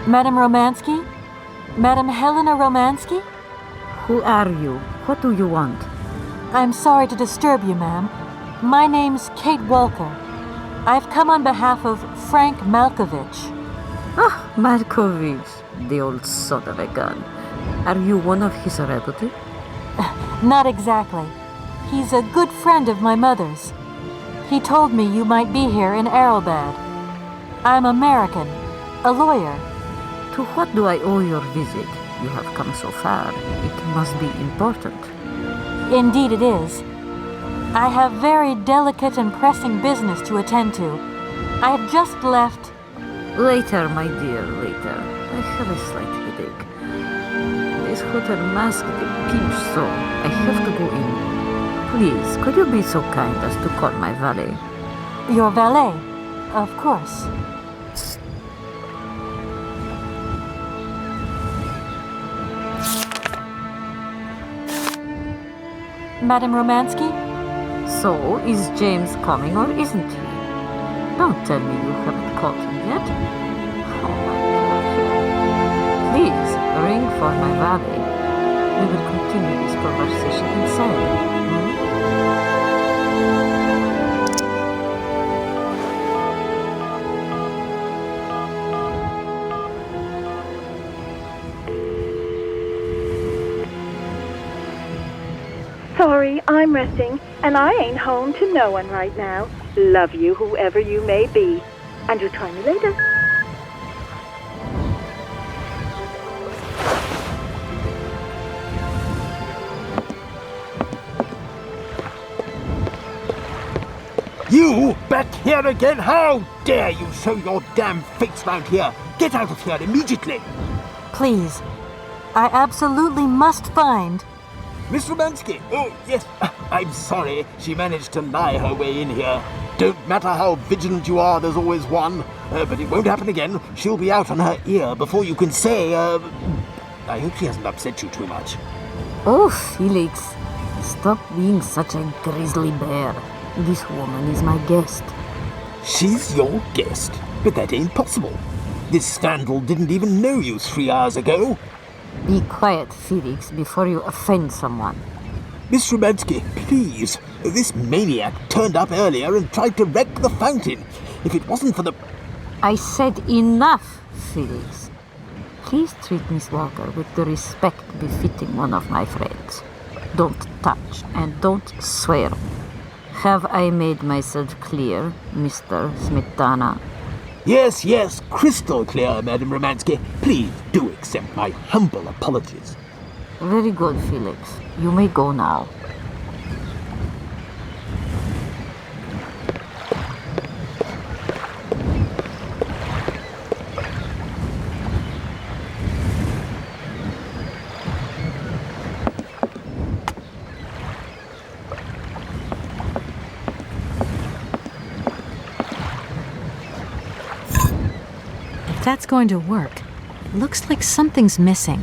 Madame Romanski? Madame Helena Romanski? Who are you? What do you want? I'm sorry to disturb you, ma'am. My name's Kate Walker. I've come on behalf of Frank Malkovich. Ah, Malkovich, the old son of a gun. Are you one of his relatives? Not exactly. He's a good friend of my mother's. He told me you might be here in Arrowbad. I'm American, a lawyer. To what do I owe your visit? You have come so far. It must be important. Indeed it is. I have very delicate and pressing business to attend to. I have just left... Later, my dear, later. I have a slight headache. This hotel masked a pinch, so I have to go in. Please, could you be so kind as to call my valet? Your valet? Of course. Madame Romanski? So, is James coming or isn't he? Don't tell me you haven't caught him yet. Oh my God. Please, ring for my valet. We will continue this conversation inside. Sorry, I'm resting, and I ain't home to no one right now. Love you, whoever you may be. And you'll try me later. You back here again? How dare you show your damn face round here? Get out of here immediately! Please. I absolutely must find... Miss Romanski! Oh, yes, I'm sorry. She managed to lie her way in here. Don't matter how vigilant you are, there's always one. But it won't happen again. She'll be out on her ear before you can say, I hope she hasn't upset you too much. Oh, Felix, stop being such a grizzly bear. This woman is my guest. She's your guest? But that ain't possible. This vandal didn't even know you 3 hours ago. Be quiet, Felix, before you offend someone. Miss Romanski, please. This maniac turned up earlier and tried to wreck the fountain. If it wasn't for the... I said enough, Felix. Please treat Miss Walker with the respect befitting one of my friends. Don't touch and don't swear. Have I made myself clear, Mr. Smetana? Yes, crystal clear, Madame Romanski. Please do accept my humble apologies. Very good, Felix. You may go now. If that's going to work, it looks like something's missing.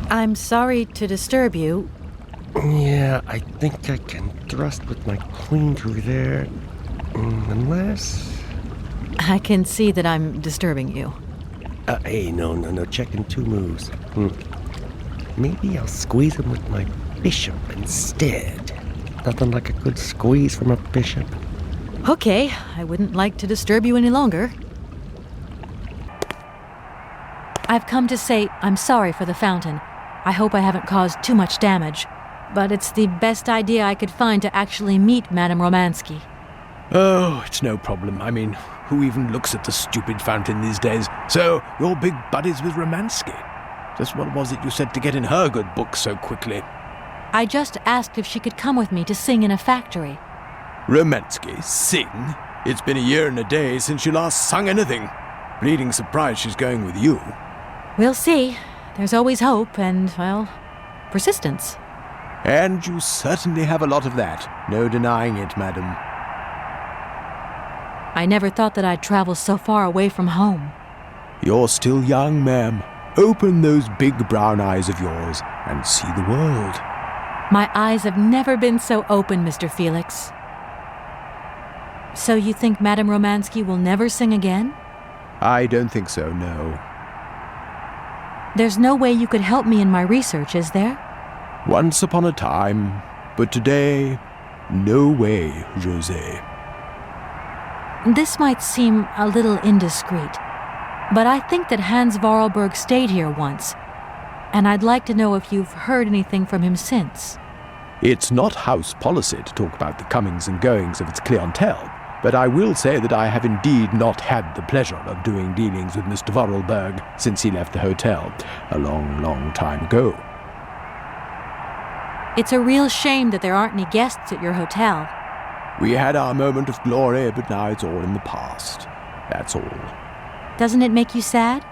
I'm sorry to disturb you. Yeah, I think I can thrust with my queen through there. Unless... I can see that I'm disturbing you. Hey, no, checking 2 moves. Maybe I'll squeeze him with my bishop instead. Nothing like a good squeeze from a bishop. Okay, I wouldn't like to disturb you any longer. I've come to say I'm sorry for the fountain. I hope I haven't caused too much damage, but it's the best idea I could find to actually meet Madame Romanski. Oh, it's no problem. I mean, who even looks at the stupid fountain these days? So, you're big buddies with Romanski? Just what was it you said to get in her good books so quickly? I just asked if she could come with me to sing in a factory. Romanski, sing? It's been a year and a day since you last sung anything. Bleeding surprised she's going with you. We'll see. There's always hope and, well, persistence. And you certainly have a lot of that. No denying it, madam. I never thought that I'd travel so far away from home. You're still young, ma'am. Open those big brown eyes of yours and see the world. My eyes have never been so open, Mr. Felix. So you think Madame Romanski will never sing again? I don't think so, no. There's no way you could help me in my research, is there? Once upon a time, but today, no way, José. This might seem a little indiscreet, but I think that Hans Vorarlberg stayed here once, and I'd like to know if you've heard anything from him since. It's not house policy to talk about the comings and goings of its clientele, but I will say that I have indeed not had the pleasure of doing dealings with Mr. Vorarlberg since he left the hotel a long, long time ago. It's a real shame that there aren't any guests at your hotel. We had our moment of glory, but now it's all in the past. That's all. Doesn't it make you sad?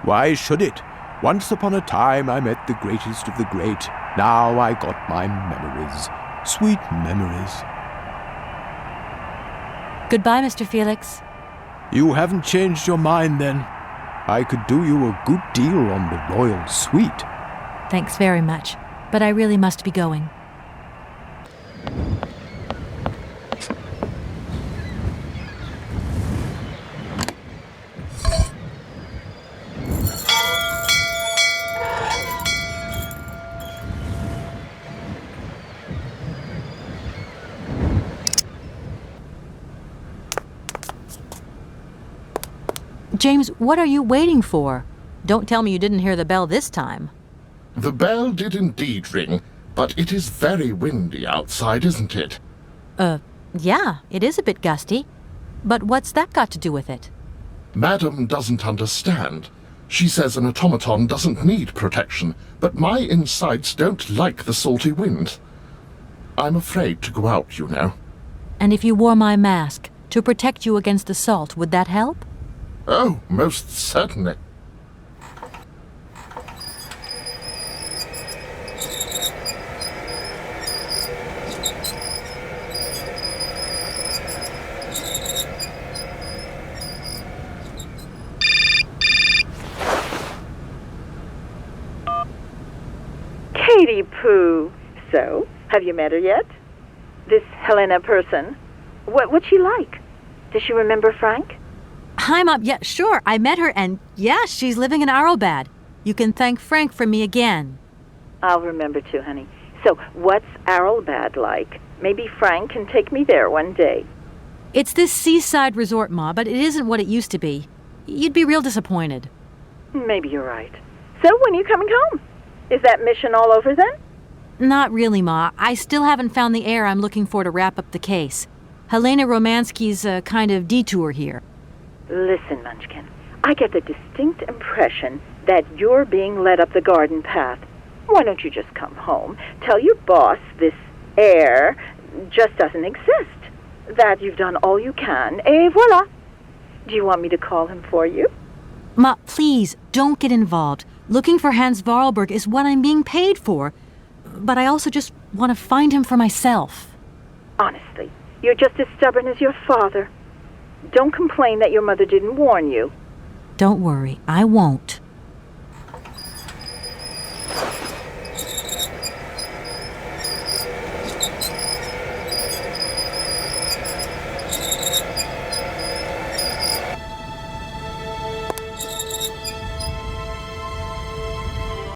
Why should it? Once upon a time I met the greatest of the great. Now I got my memories. Sweet memories. Goodbye, Mr. Felix. You haven't changed your mind, then? I could do you a good deal on the royal suite. Thanks very much, but I really must be going. James, what are you waiting for? Don't tell me you didn't hear the bell this time. The bell did indeed ring, but it is very windy outside, isn't it? Yeah, it is a bit gusty. But what's that got to do with it? Madam doesn't understand. She says an automaton doesn't need protection, but my insides don't like the salty wind. I'm afraid to go out, you know. And if you wore my mask to protect you against the salt, would that help? Oh, most certainly. Katie Pooh. So, have you met her yet? This Helena person. What's she like? Does she remember Frank? I'm up. Yeah, sure. I met her, and yeah, she's living in Arlbad. You can thank Frank for me again. I'll remember too, honey. So, what's Arlbad like? Maybe Frank can take me there one day. It's this seaside resort, Ma, but it isn't what it used to be. You'd be real disappointed. Maybe you're right. So, when are you coming home? Is that mission all over then? Not really, Ma. I still haven't found the heir I'm looking for to wrap up the case. Helena Romanski's a kind of detour here. Listen, Munchkin, I get the distinct impression that you're being led up the garden path. Why don't you just come home, tell your boss this heir just doesn't exist, that you've done all you can, et voila. Do you want me to call him for you? Ma, please, don't get involved. Looking for Hans Vorarlberg is what I'm being paid for. But I also just want to find him for myself. Honestly, you're just as stubborn as your father. Don't complain that your mother didn't warn you. Don't worry, I won't.